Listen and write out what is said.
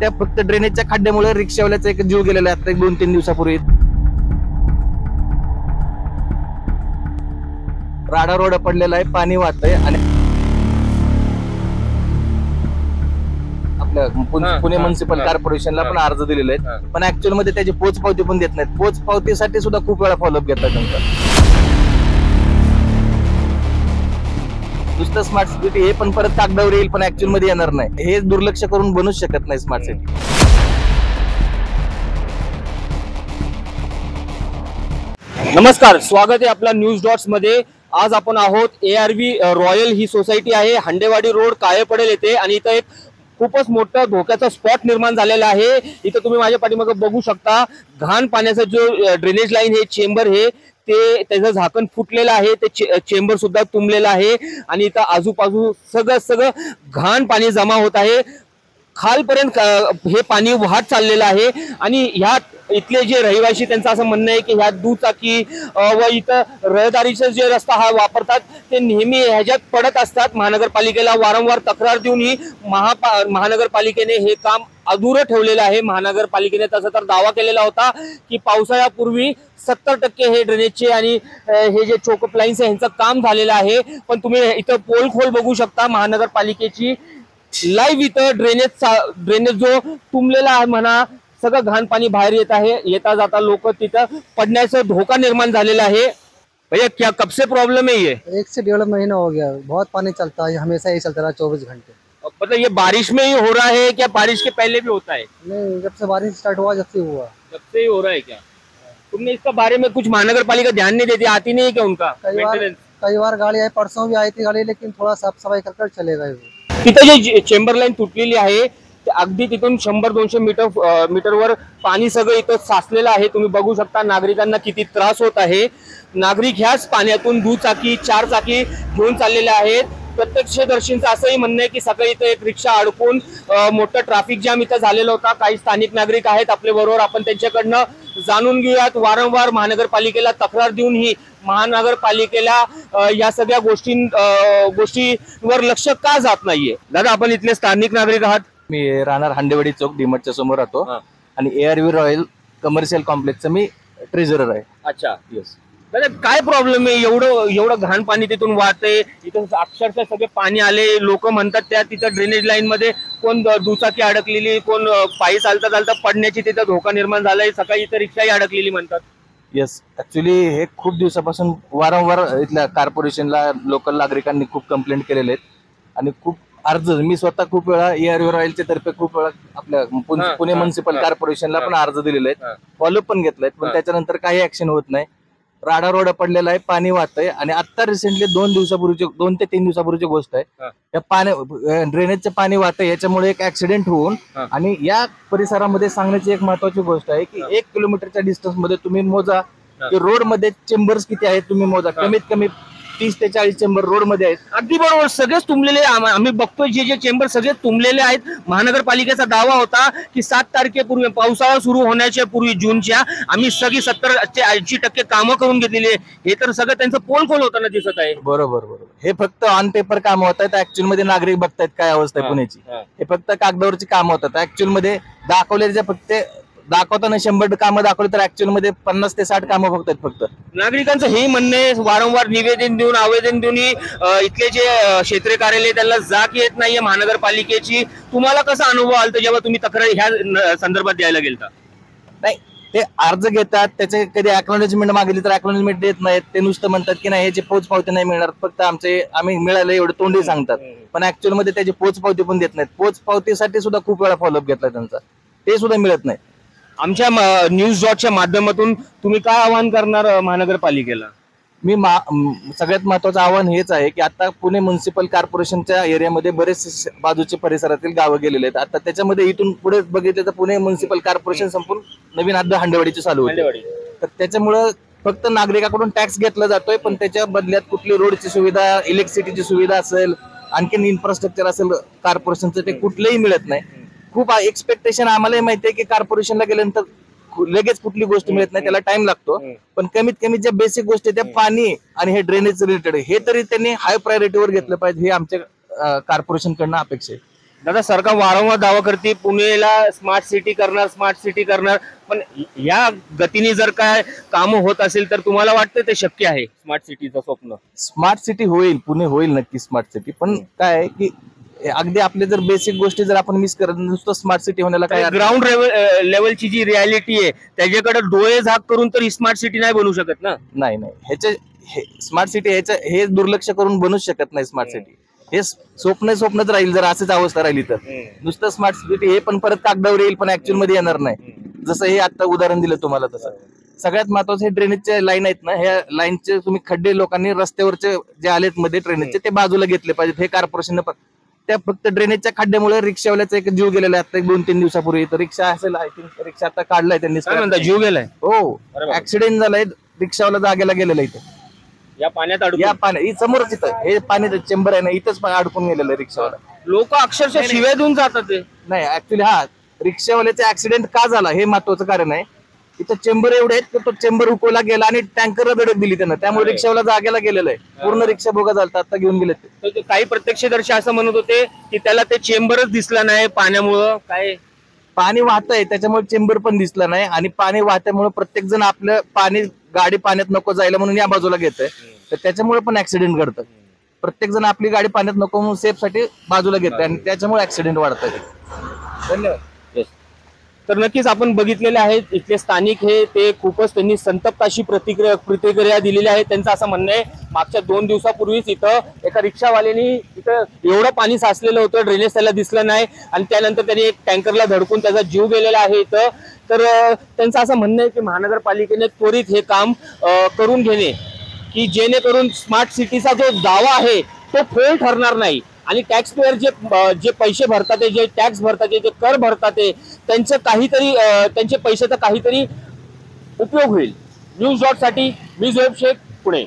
त्या फक्त ड्रेनेजच्या खड्ड्यामुळे रिक्षावाल्याचा एक जीव गेलेला आहे आता 2-3 दिवसापूर्वी. राडा रोड पडलेला आहे, पाणी वाहतंय आणि आपल्या पुणे म्युनिसिपल कॉर्पोरेशनला पण अर्ज दिलेले आहेत, पण ऍक्च्युअल मध्ये त्याची पोचपावती पण देत नाहीत. पोचपावतीसाठी सुद्धा खूप वेळा फॉलोअप घेतात त्यांचा. नुसतं स्मार्ट सिटी हे पण परत कागदावर येईल, पण ऍक्च्युअल मध्ये येणार नाही. हे दुर्लक्ष करून बनूच शकत नाही स्मार्ट सिटी. नमस्कार, स्वागत आहे आपला न्यूज डॉट्स मध्ये. आज आपण आहोत ARV रॉयल ही सोसायटी आहे, हांडेवाडी रोड काळे पडेल येथे, आणि इथं एक खूपच मोठा धोक्याचा स्पॉट निर्माण झालेला आहे. इथं तुम्ही माझ्या पाठीमागे बघू शकता, घाण पाण्याचा जो ड्रेनेज लाईन हे चेंबर हे ते त्याचं झाकण फुटलेलं आहे, ते चेंबर सुद्धा तुंबलेलं आहे आणि इथं आजूबाजू सगळं घाण पाणी जमा होत आहे. खालपर्यंत हे पाणी वाहत चाललेलं आहे आणि ह्या इथले जे रहिवासी त्यांचं असं म्हणणं आहे की ह्या दुचाकी व इथं रहदारीचा जे रस्ता हा वापरतात ते नेहमी ह्याच्यात पडत असतात. महानगरपालिकेला वारंवार तक्रार देऊनही महानगरपालिकेने हे काम अधुरं ठेवलेलं आहे. महानगरपालिकेने तसं तर दावा केलेला होता की पावसाळ्यापूर्वी 70% हे ड्रेनेजचे आणि हे जे चोकअप लाईन्स आहे ह्यांचं काम झालेलं आहे. पण तुम्ही इथं पोल खोल बघू शकता महानगरपालिकेची लाईव्ह. इथं ड्रेनेज जो तुंबलेला आहे म्हणा, सगळं घाण पाणी बाहेर येत आहे. येता जाता लोक तिथं पडण्याचा धोका निर्माण झालेला आहे. भैया क्या कब से प्रॉब्लम है ये? 1 से 1.5 महीना हो गया, बहुत पानी चलता है, हमेशा ही चलता रहा 24 घंटे. मतलब ये बारिश में ही हो रहा है क्या बारिश के पहले भी होता है? नहीं, जब से बारिश स्टार्ट हुआ जब से हुआ. जब से ही हो रहा है क्या? तुमने इसका बारे में कुछ महानगरपालिका ध्यान नहीं देती, आती नहीं है क्या उनका मेंटेनेंस? कई बार गाड़ी आई, परसों भी आई थी गाड़ी, लेकिन थोड़ा साफ सफाई कर चले गए. तिथं जे चेंबर लाईन तुटलेली आहे अगदी तिथून 100-200 मीटरवर पाणी सगळं इथं साचलेलं आहे. तुम्ही बघू शकता नागरिकांना किती त्रास होत आहे. नागरिक ह्याच पाण्यातून दुचाकी 4 चाकी घेऊन चाललेले आहेत. प्रत्यक्षदर्शींचं असंही म्हणणं आहे की सकाळी इथं एक रिक्षा अडकून मोठं ट्रॅफिक जाम इथं झालेलं होता. काही स्थानिक नागरिक आहेत आपल्या बरोबर, आपण त्यांच्याकडनं जाणून घेऊयात. वारंवार महानगरपालिकेला तक्रार देऊनही महानगरपालिकेला या सगळ्या गोष्टीवर लक्ष का जात नाहीये? दादा, आपण इथले स्थानिक नागरिक आहात. मी राहणार हांडेवाडी चौक डीमार्टच्या समोर राहतो आणि ARV रॉयल कमर्शियल कॉम्प्लेक्सचा मी ट्रेझरर आहे. अच्छा, येस. दादा, काय प्रॉब्लेम आहे? एवढं घाण पाणी तिथून वाहतंय, इथून अक्षरशः सगळे पाणी आले. लोक म्हणतात त्या तिथं ड्रेनेज लाईन मध्ये कोण दुचाकी अडकलेली, कोण पायी चालता पडण्याची तिथं धोका निर्माण झालाय. सकाळी इथं रिक्षाही अडकलेली म्हणतात. येस, ऍक्च्युली हे खूप दिवसापासून वारंवार इथल्या कॉर्पोरेशनला लोकल नागरिकांनी खूप कंप्लेंट केलेले आहेत आणि खूप अर्ज मी स्वतः खूप वेळा ARV रॉयलच्या तर्फे खूप वेळा आपल्या पुणे म्युनिसिपल कॉर्पोरेशनला पण अर्ज दिलेले आहेत, फॉलोअप पण घेतलेत, पण त्याच्यानंतर काही ऍक्शन होत नाही. राडा रोड पडलेला आहे, पाणी वाहतंय आणि आता रिसेंटली 2 ते 3 दिवसापूर्वीची गोष्ट आहे. या ड्रेनेजचं पाणी वाहतंय, याच्यामुळे एक ऍक्सिडेंट होऊन आणि या परिसरामध्ये सांगण्याची एक महत्वाची गोष्ट आहे की 1 किलोमीटरच्या डिस्टन्स मध्ये तुम्ही मोजा की रोड मध्ये चेंबर्स किती आहेत. तुम्ही मोजा, कमीत कमी 30 ते 40 चेंबर रोड मध्ये आहेत. अगदी बरोबर, सगळेच तुंबलेले. आम्ही बघतोय जे चेंबर सगळे तुंबलेले आहेत. महानगरपालिकेचा दावा होता की 7 तारखेपूर्वी पावसाळा सुरू होण्याच्या पूर्वी जूनच्या आम्ही सगळी 70 ते 80% कामं करून घेतलेली. हे तर सगळं त्यांचं पोल खोल होताना दिसत आहे. बरोबर. हे फक्त ऑन पेपर काम होत आहेत. ऍक्च्युअल मध्ये नागरिक बघतायत काय अवस्था आहे पुण्याची. हे फक्त कागदावरची काम होतात. ऍक्च्युअल मध्ये दाखवलेल्या फक्त दाखवताना 100 कामं दाखवली तर ऍक्च्युअल मध्ये 50 ते 60 कामं फक्त. नागरिकांचं हे म्हणणे वारंवार निवेदन देऊन आवेदन देऊन इथले जे क्षेत्रीय कार्यालय त्यांना जाग येत नाहीये महानगरपालिकेची. तुम्हाला कसा अनुभव आला जेव्हा तुम्ही तक्रार ह्या संदर्भात द्यायला गेलता? नाही, ते अर्ज घेतात, त्याचे कधी अॅक्नॉलेजमेंट मागितली तर अॅक्नॉलेजमेंट देत नाहीत. ते नुसतं म्हणतात की नाही याची पोचपावती नाही मिळणार, फक्त आम्ही मिळालं एवढं तोंडी सांगतात, पण ऍक्च्युअल मध्ये त्याची पोचपावती पण देत नाहीत. पोचपावतीसाठी सुद्धा खूप वेळा फॉलोअप घेतला त्यांचा, ते सुद्धा मिळत नाही. आमच्या न्यूज डॉटच्या माध्यमातून तुम्ही काय आवाहन करणार महानगरपालिकेला? मी सगळ्यात महत्वाचं आव्हान हेच आहे की आता पुणे म्युनिसिपल कॉर्पोरेशनच्या एरियामध्ये बरेचसे बाजूचे परिसरातील गावं गेलेले आहेत. आता त्याच्यामध्ये इथून पुढे बघितलं तर पुणे म्युनिसिपल कॉर्पोरेशन संपून नवीन हद्द हांडेवाडीची चालू होती. तर त्याच्यामुळं फक्त नागरिकांकडून टॅक्स घेतला जातोय, पण त्याच्या बदल्यात कुठली रोडची सुविधा, इलेक्ट्रिसिटीची सुविधा असेल, आणखीन इन्फ्रास्ट्रक्चर असेल कॉर्पोरेशनचं, ते कुठलंही मिळत नाही. खूप एक्सपेक्टेशन आम्हालाही माहिती आहे की कॉर्पोरेशनला गेल्यानंतर लगेच कुठली गोष्ट मिळत नाही, त्याला टाइम लागतो. पण कमीत कमी ज्या बेसिक गोष्टी त्या पाणी आणि हे ड्रेनेज रिलेटेड हे तरी त्यांनी हाय प्रायोरिटीवर घेतलं पाहिजे, हे आमच्या कॉर्पोरेशन कडनं अपेक्षा आहे. दादा सरकार वारंवार दावा करते पुणेला स्मार्ट सिटी करणार, पण या गतीने जर काय काम होत असेल तर तुम्हाला वाटतं ते शक्य आहे स्मार्ट सिटीचं स्वप्न? स्मार्ट सिटी होईल, पुणे होईल नक्की स्मार्ट सिटी, पण काय आहे की अगदी आपले जर बेसिक गोष्टी जर आपण मिस करत नुसतं स्मार्ट सिटी होण्याला काय ग्राउंड लेवलची जी रियालिटी आहे त्याच्याकडे डोळे झाक करून तर स्मार्ट सिटी नाही बनवू शकत ना. नाही ह्याचे स्मार्ट सिटी हे दुर्लक्ष करून बनूच शकत नाही स्मार्ट सिटी. हे स्वप्नच राहील जर अशीच अवस्था राहिली तर. नुसतं स्मार्ट सिटी हे पण परत कागदावर येईल पण ऍक्च्युअल मध्ये येणार नाही. जसं हे आता उदाहरण दिलं तुम्हाला तसं. सगळ्यात महत्वाचं हे ड्रेनेजचे लाईन आहेत ना, ह्या लाईनचे तुम्ही खड्डे लोकांनी रस्त्यावरचे जे आलेत मध्ये ड्रेनेजचे ते बाजूला घेतले पाहिजेत. हे कॉर्पोरेशन त्या फक्त ड्रेनेजच्या खड्ड्यामुळे रिक्षावाल्याचा एक जीव गेलेला आहे आता 2-3 दिवसापूर्वी. तर रिक्षा असेल आय थिंक रिक्षा आता काढलाय त्यांनी. जीव गेलाय? हो, ऍक्सिडेंट झालाय, रिक्षावाला जागेला गेलेला इथे या पाण्यात अडकून. या पाण्यात समोरच इथं हे पाण्याचं चेंबर आहे ना, इथंच अडकून गेलेलं रिक्षावाला. लोक अक्षरशः शिव्या देऊन जातात ते. नाही ऍक्च्युली रिक्षावाल्याचा ऍक्सिडेंट का झाला हे महत्वाचं कारण आहे. इथं चेंबर एवढे आहेत की तो चेंबर उकवला गेला आणि टँकरला धडक दिली त्यानं, त्यामुळे रिक्षावाला जागेला गेलेलं आहे. पूर्ण रिक्षा भोगा झाला, आता घेऊन गेले ते. काही प्रत्यक्षदर्शी असं म्हणत होते की त्याला ते चेंबरच दिसला नाही पाण्यामुळं. काय पाणी वाहतंय त्याच्यामुळे चेंबर पण दिसला नाही, आणि पाणी वाहत्यामुळे प्रत्येक जण आपलं गाडी पाण्यात नको जायला म्हणून या बाजूला घेतंय, तर त्याच्यामुळे पण ऍक्सिडेंट घडतं. प्रत्येक जण आपली गाडी पाण्यात नको म्हणून सेफ साठी बाजूला घेतोय आणि त्याच्यामुळे ऍक्सिडेंट वाढतंय. धन्यवाद. तर नक्कीच आपण बघितलेले आहेत इथले स्थानिक हे ते खूपच त्यांनी संतप्त अशी प्रतिक्रिया दिलेली आहे. त्यांचं असं म्हणणं आहे मागच्या 2 दिवसापूर्वीच इथं एका रिक्षावाल्याने इथं एवढं पाणी साचलेलं होतं, ड्रेनेज त्याला दिसलं नाही आणि त्यानंतर त्यांनी एक टँकरला धडकून त्याचा जीव गेलेला आहे इथं. तर त्यांचं असं म्हणणं आहे की महानगरपालिकेने त्वरित हे काम करून घेणे की जेणेकरून स्मार्ट सिटीचा जो दावा आहे तो फेल ठरणार नाही आणि टॅक्स पेअर जे पैसे भरतात, जे टॅक्स भरतात, जे कर भरतात त्यांचं काहीतरी त्यांचे पैशाचा काहीतरी उपयोग होईल. न्यूज डॉट साठी मी झोएब शेख, पुणे.